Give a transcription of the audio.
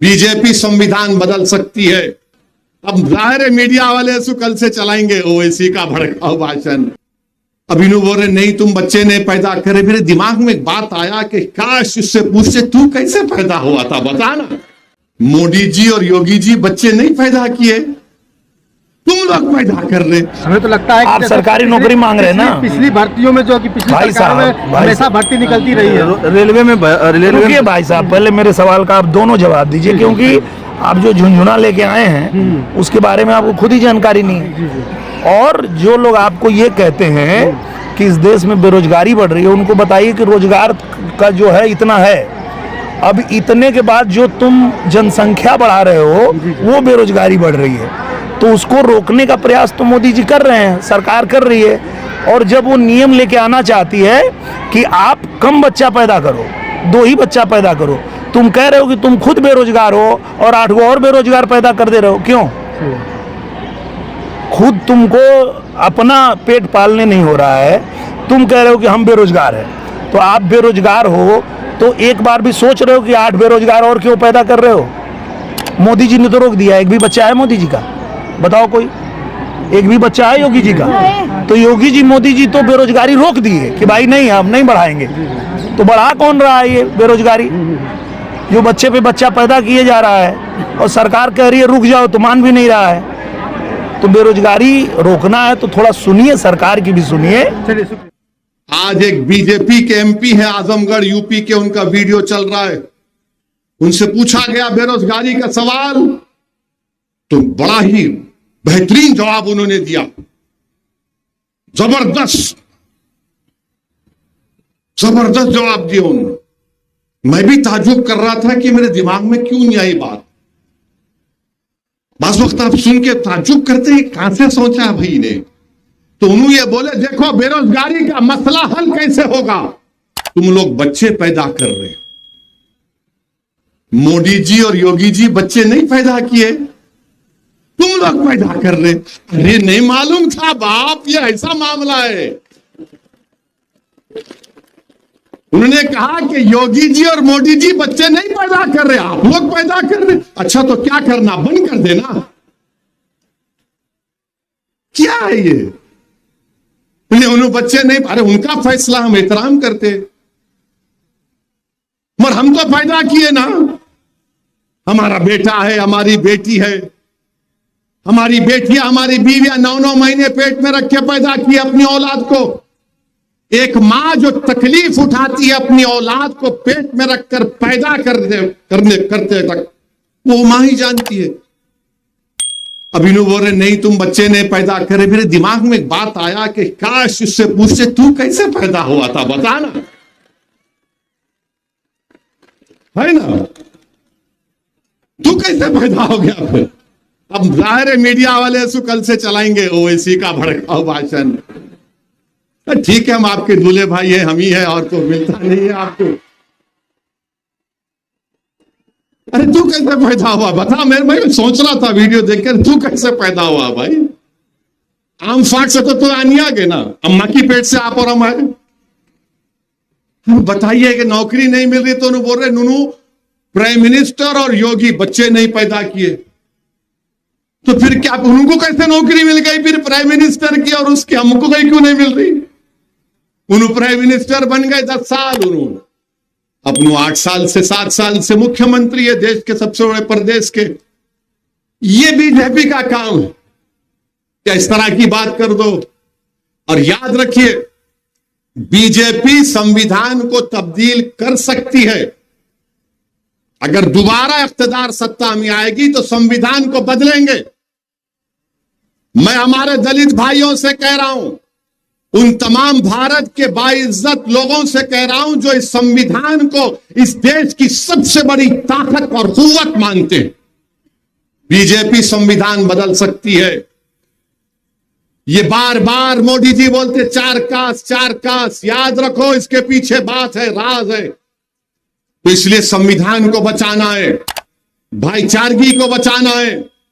BJP संविधान बदल सकती है। अब जाहिर है मीडिया वाले कल से चलाएंगे ओवैसी का भड़काऊ भाषण। अभिनव बोल रहे नहीं तुम बच्चे ने पैदा करे। मेरे दिमाग में एक बात आया कि काश उससे पूछते तू कैसे पैदा हुआ था बता ना। मोदी जी और योगी जी बच्चे नहीं पैदा किए, तुम लोग पैदा कर रहे। हमें तो लगता है आप सरकारी नौकरी मांग रहे हैं ना। पिछली भर्तियों में जो कि पिछली भाई सरकार में हमेशा भर्ती निकलती रही है रेलवे में भाई साहब पहले मेरे सवाल का आप दोनों जवाब दीजिए, क्योंकि आप जो झुंझुना लेके आए हैं उसके बारे में आपको खुद ही जानकारी नहीं है। और जो लोग आपको ये कहते हैं कि इस देश में बेरोजगारी बढ़ रही है, उनको बताइए कि रोजगार का जो है इतना है, अब इतने के बाद जो तुम जनसंख्या बढ़ा रहे हो वो बेरोजगारी बढ़ रही है, तो उसको रोकने का प्रयास तो मोदी जी कर रहे हैं, सरकार कर रही है। और जब वो नियम लेके आना चाहती है कि आप कम बच्चा पैदा करो, 2 ही बच्चा पैदा करो, तुम कह रहे हो कि तुम खुद बेरोजगार हो और 8 गो और बेरोजगार पैदा कर दे रहे हो। क्यों? खुद तुमको अपना पेट पालने नहीं हो रहा है, तुम कह रहे हो कि हम बेरोजगार हैं। तो आप बेरोजगार हो तो एक बार भी सोच रहे हो कि 8 बेरोजगार और क्यों पैदा कर रहे हो? मोदी जी ने तो रोक दिया। एक भी बच्चा है मोदी जी का? बताओ कोई एक भी बच्चा है योगी जी का? तो योगी जी मोदी जी तो बेरोजगारी रोक दिए कि भाई नहीं हम नहीं बढ़ाएंगे। तो बढ़ा कौन रहा है ये बेरोजगारी? जो बच्चे पे बच्चा पैदा किए जा रहा है और सरकार कह रही है रुक जाओ तो मान भी नहीं रहा है। तो बेरोजगारी रोकना है तो थोड़ा सुनिए, सरकार की भी सुनिए। आज एक बीजेपी के एमपी है आजमगढ़ यूपी के, उनका वीडियो चल रहा है। उनसे पूछा गया बेरोजगारी का सवाल तो बड़ा ही बेहतरीन जवाब उन्होंने दिया, जबरदस्त जवाब दिया उन्होंने। मैं भी ताज्जुब कर रहा था कि मेरे दिमाग में क्यों नहीं आई बात। बस वक्त आप सुन के ताज्जुब करते हैं कहां से सोचा है भाई ने। तो उन्होंने ये बोले देखो बेरोजगारी का मसला हल कैसे होगा, तुम लोग बच्चे पैदा कर रहे। मोदी जी और योगी जी बच्चे नहीं पैदा किए, तुम लोग पैदा कर रहे। अरे नहीं मालूम था बाप ये ऐसा मामला है। उन्होंने कहा कि योगी जी और मोदी जी बच्चे नहीं पैदा कर रहे, आप लोग पैदा कर रहे। अच्छा तो क्या करना, बंद कर देना? क्या है ये? उन्होंने बच्चे नहीं, अरे उनका फैसला हम एहतराम करते, मगर हम तो पैदा किए ना। हमारा बेटा है, हमारी बेटी है, हमारी बेटियां हमारी बीवियां 9-9 महीने पेट में रख के पैदा की अपनी औलाद को। एक मां जो तकलीफ उठाती है अपनी औलाद को पेट में रखकर पैदा करते तक, वो मां ही जानती है। अभिनव बोल रहे नहीं तुम बच्चे ने पैदा करे। मेरे दिमाग में एक बात आया कि काश उससे पूछते तू कैसे पैदा हुआ था बता ना, है ना? तू कैसे पैदा हो गया फिर? अब जाहिर है मीडिया वाले कल से चलाएंगे ओवैसी का भड़काऊ भाषण। ठीक है हम आपके दूल्हे भाई है, हम ही है, और तो मिलता नहीं है आपको। अरे तू कैसे पैदा हुआ बता? मैं सोच रहा था वीडियो देखकर, तू कैसे पैदा हुआ भाई? आम फाट से तो आनी आ गए ना, अम्मा की पेट से आप और हम आए। बताइए कि नौकरी नहीं मिल रही तो उन्होंने बोल रहे नूनू प्राइम मिनिस्टर और योगी बच्चे नहीं पैदा किए। तो फिर क्या उनको कैसे नौकरी मिल गई फिर प्राइम मिनिस्टर की, और उसकी हमको कहीं क्यों नहीं मिल रही? उन्होंने प्राइम मिनिस्टर बन गए 10 साल, उन्होंने अपनों 8 साल से 7 साल से मुख्यमंत्री है देश के सबसे बड़े प्रदेश के। ये बीजेपी का काम है क्या इस तरह की बात कर दो? और याद रखिए बीजेपी संविधान को तब्दील कर सकती है। अगर दोबारा इख्तिदार सत्ता में आएगी तो संविधान को बदलेंगे। मैं हमारे दलित भाइयों से कह रहा हूं, उन तमाम भारत के बाइज्जत लोगों से कह रहा हूं जो इस संविधान को इस देश की सबसे बड़ी ताकत और कुव्वत मानते हैं। बीजेपी संविधान बदल सकती है। ये बार बार मोदी जी बोलते 4 कास्ट, याद रखो इसके पीछे बात है, राज है। तो इसलिए संविधान को बचाना है, भाईचारगी को बचाना है।